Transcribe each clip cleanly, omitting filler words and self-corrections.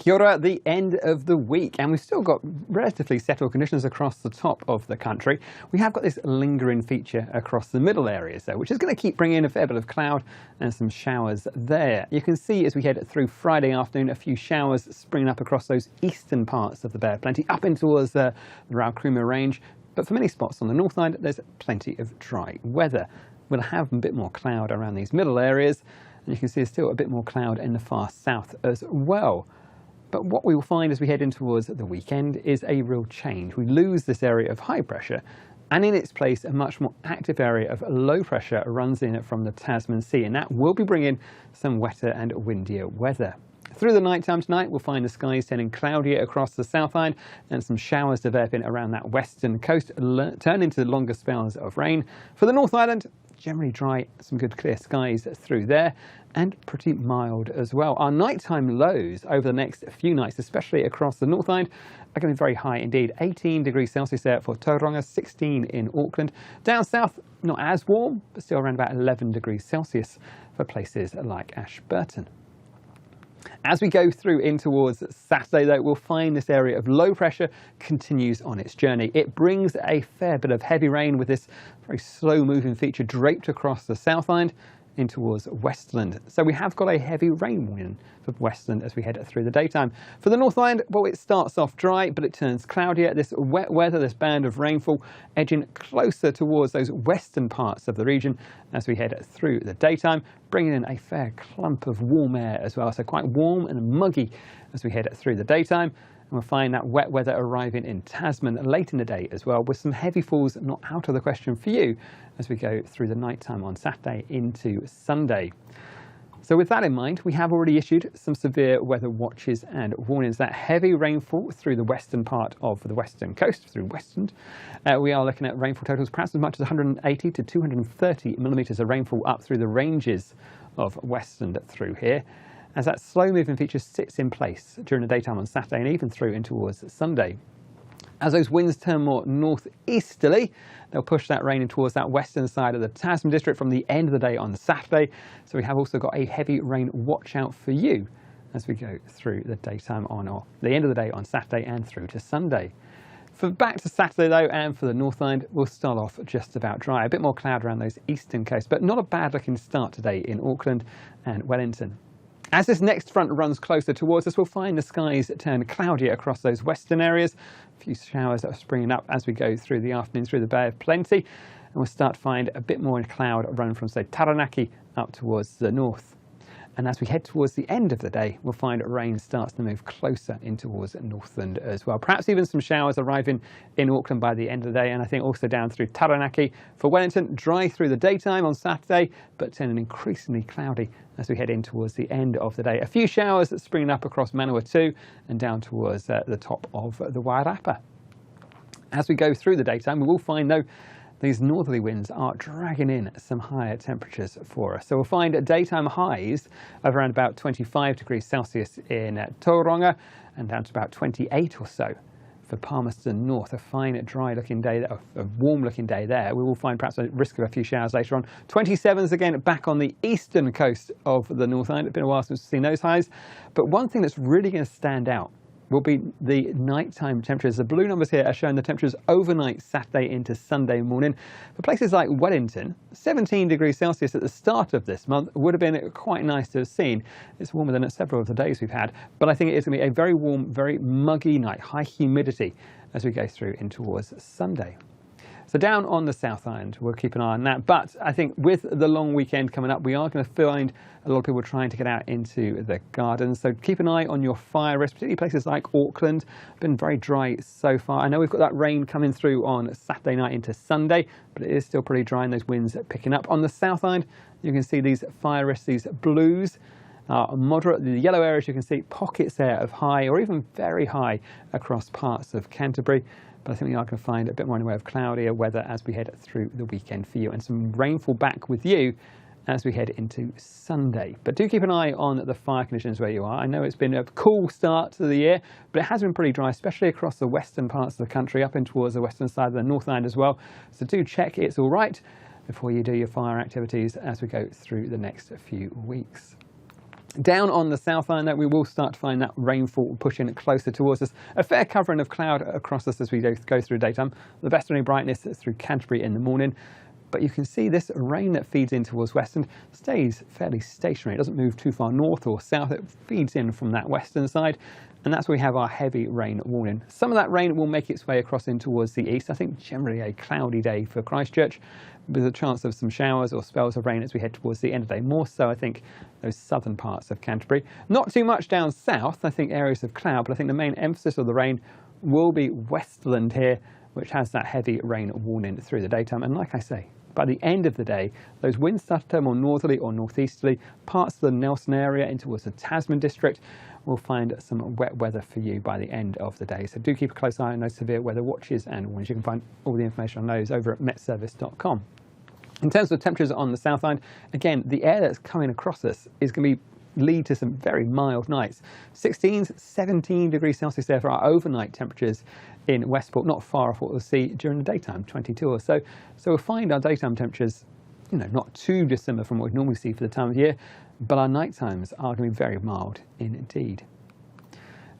Kia ora, the end of the week, and we've still got relatively settled conditions across the top of the country. We have got this lingering feature across the middle areas though, which is going to keep bringing in a fair bit of cloud and some showers there. You can see as we head through Friday afternoon, a few showers springing up across those eastern parts of the Bay of Plenty, up in towards the Raukruma range. But for many spots on the north side, there's plenty of dry weather. We'll have a bit more cloud around these middle areas, and you can see there's still a bit more cloud in the far south as well. But what we will find as we head in towards the weekend is a real change. We lose this area of high pressure, and in its place a much more active area of low pressure runs in from the Tasman Sea, and that will be bringing some wetter and windier weather. Through the night time tonight, we'll find the skies turning cloudier across the South Island and some showers developing around that western coast, turn into longer spells of rain. For the North Island, generally dry, some good clear skies through there, and pretty mild as well. Our nighttime lows over the next few nights, especially across the North Island, are going to be very high indeed. 18 degrees Celsius there for Tauranga, 16 in Auckland. Down south, not as warm, but still around about 11 degrees Celsius for places like Ashburton. As we go through in towards Saturday though, we'll find this area of low pressure continues on its journey. It brings a fair bit of heavy rain with this very slow moving feature draped across the South Island in towards Westland. So we have got a heavy rain warning for Westland as we head through the daytime. For the North Island, well, it starts off dry, but it turns cloudier. This wet weather, this band of rainfall, edging closer towards those western parts of the region as we head through the daytime, bringing in a fair clump of warm air as well. So quite warm and muggy as we head through the daytime. And we'll find that wet weather arriving in Tasman late in the day as well, with some heavy falls not out of the question for you as we go through the night time on Saturday into Sunday. So with that in mind, we have already issued some severe weather watches and warnings. That heavy rainfall through the western part of the western coast, through Westland. We are looking at rainfall totals perhaps as much as 180 to 230 millimetres of rainfall up through the ranges of Westland through here, as that slow moving feature sits in place during the daytime on Saturday and even through in towards Sunday. As those winds turn more northeasterly, they'll push that rain in towards that western side of the Tasman district from the end of the day on Saturday. So we have also got a heavy rain watch out for you as we go through the daytime on or the end of the day on Saturday and through to Sunday. For back to Saturday though, and for the North Island, we'll start off just about dry. A bit more cloud around those eastern coasts, but not a bad looking start today in Auckland and Wellington. As this next front runs closer towards us, we'll find the skies turn cloudier across those western areas. A few showers that are springing up as we go through the afternoon through the Bay of Plenty. And we'll start to find a bit more cloud running from, say, Taranaki up towards the north. And as we head towards the end of the day, we'll find rain starts to move closer in towards Northland as well. Perhaps even some showers arriving in Auckland by the end of the day, and I think also down through Taranaki. For Wellington, dry through the daytime on Saturday, but turning increasingly cloudy as we head in towards the end of the day. A few showers springing up across Manawatu and down towards the top of the Wairarapa. As we go through the daytime, we will find, though, these northerly winds are dragging in some higher temperatures for us. So we'll find daytime highs of around about 25 degrees Celsius in Tauranga and down to about 28 or so for Palmerston North. A fine, dry looking day, a warm looking day there. We will find perhaps a risk of a few showers later on. 27s again back on the eastern coast of the North Island. It's been a while since we've seen those highs. But one thing that's really going to stand out will be the nighttime temperatures. The blue numbers here are showing the temperatures overnight Saturday into Sunday morning. For places like Wellington, 17 degrees Celsius at the start of this month would have been quite nice to have seen. It's warmer than several of the days we've had, but I think it is going to be a very warm, very muggy night, high humidity as we go through in towards Sunday. So down on the South Island, we'll keep an eye on that. But I think with the long weekend coming up, we are going to find a lot of people trying to get out into the gardens. So keep an eye on your fire risk, particularly places like Auckland. Been very dry so far. I know we've got that rain coming through on Saturday night into Sunday, but it is still pretty dry and those winds are picking up. On the South Island, you can see these fire risks, these blues. Moderate, the yellow areas you can see pockets there of high or even very high across parts of Canterbury. But I think we are going to find a bit more in the way of cloudier weather as we head through the weekend for you, and some rainfall back with you as we head into Sunday. But do keep an eye on the fire conditions where you are. I know it's been a cool start to the year, but it has been pretty dry, especially across the western parts of the country, up in towards the western side of the North Island as well. So do check it's all right before you do your fire activities as we go through the next few weeks. Down on the South Island, though, we will start to find that rainfall pushing closer towards us. A fair covering of cloud across us as we go through daytime. The best only brightness is through Canterbury in the morning. But you can see this rain that feeds in towards Western stays fairly stationary. It doesn't move too far north or south. It feeds in from that western side. And that's where we have our heavy rain warning. Some of that rain will make its way across in towards the east. I think generally a cloudy day for Christchurch, with a chance of some showers or spells of rain as we head towards the end of the day. More so, I think, those southern parts of Canterbury. Not too much down south, I think areas of cloud, but I think the main emphasis of the rain will be Westland here, which has that heavy rain warning through the daytime. And like I say, by the end of the day, those winds start to turn more northerly or northeasterly. Parts of the Nelson area in towards the Tasman district will find some wet weather for you by the end of the day. So do keep a close eye on those severe weather watches and warnings. You can find all the information on those over at metservice.com. In terms of temperatures on the South Island, again, the air that's coming across us is going to lead to some very mild nights. 16, 17 degrees Celsius there for our overnight temperatures in Westport, not far off what we'll see during the daytime, 22 or so. So we'll find our daytime temperatures, not too dissimilar from what we normally see for the time of year, but our night times are going to be very mild indeed.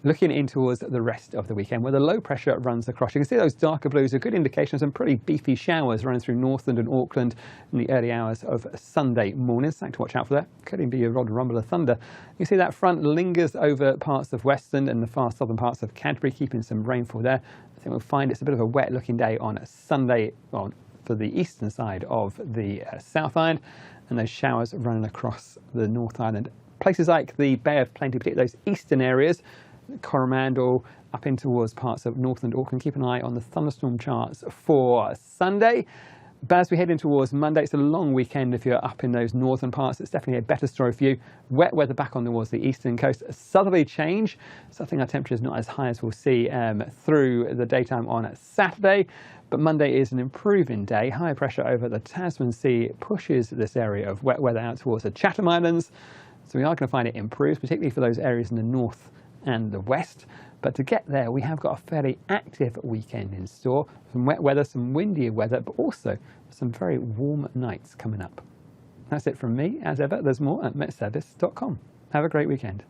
Looking in towards the rest of the weekend, where the low pressure runs across, you can see those darker blues are a good indication of some pretty beefy showers running through Northland and Auckland in the early hours of Sunday morning. Something to watch out for there. Could even be a rod and rumble of thunder. You see that front lingers over parts of Westland and the far southern parts of Canterbury, keeping some rainfall there. I think we'll find it's a bit of a wet looking day on Sunday for the eastern side of the South Island, and those showers running across the North Island. Places like the Bay of Plenty, particularly those eastern areas, Coromandel, up in towards parts of Northland, Auckland. Keep an eye on the thunderstorm charts for Sunday. But as we head in towards Monday, it's a long weekend. If you're up in those northern parts, it's definitely a better story for you. Wet weather back on towards the eastern coast. A southerly change, so I think our temperature is not as high as we'll see through the daytime on Saturday. But Monday is an improving day. High pressure over the Tasman Sea pushes this area of wet weather out towards the Chatham Islands. So we are going to find it improves, particularly for those areas in the north and the west. But to get there, we have got a fairly active weekend in store. Some wet weather, some windier weather, but also some very warm nights coming up. That's it from me. As ever, there's more at metservice.com. Have a great weekend.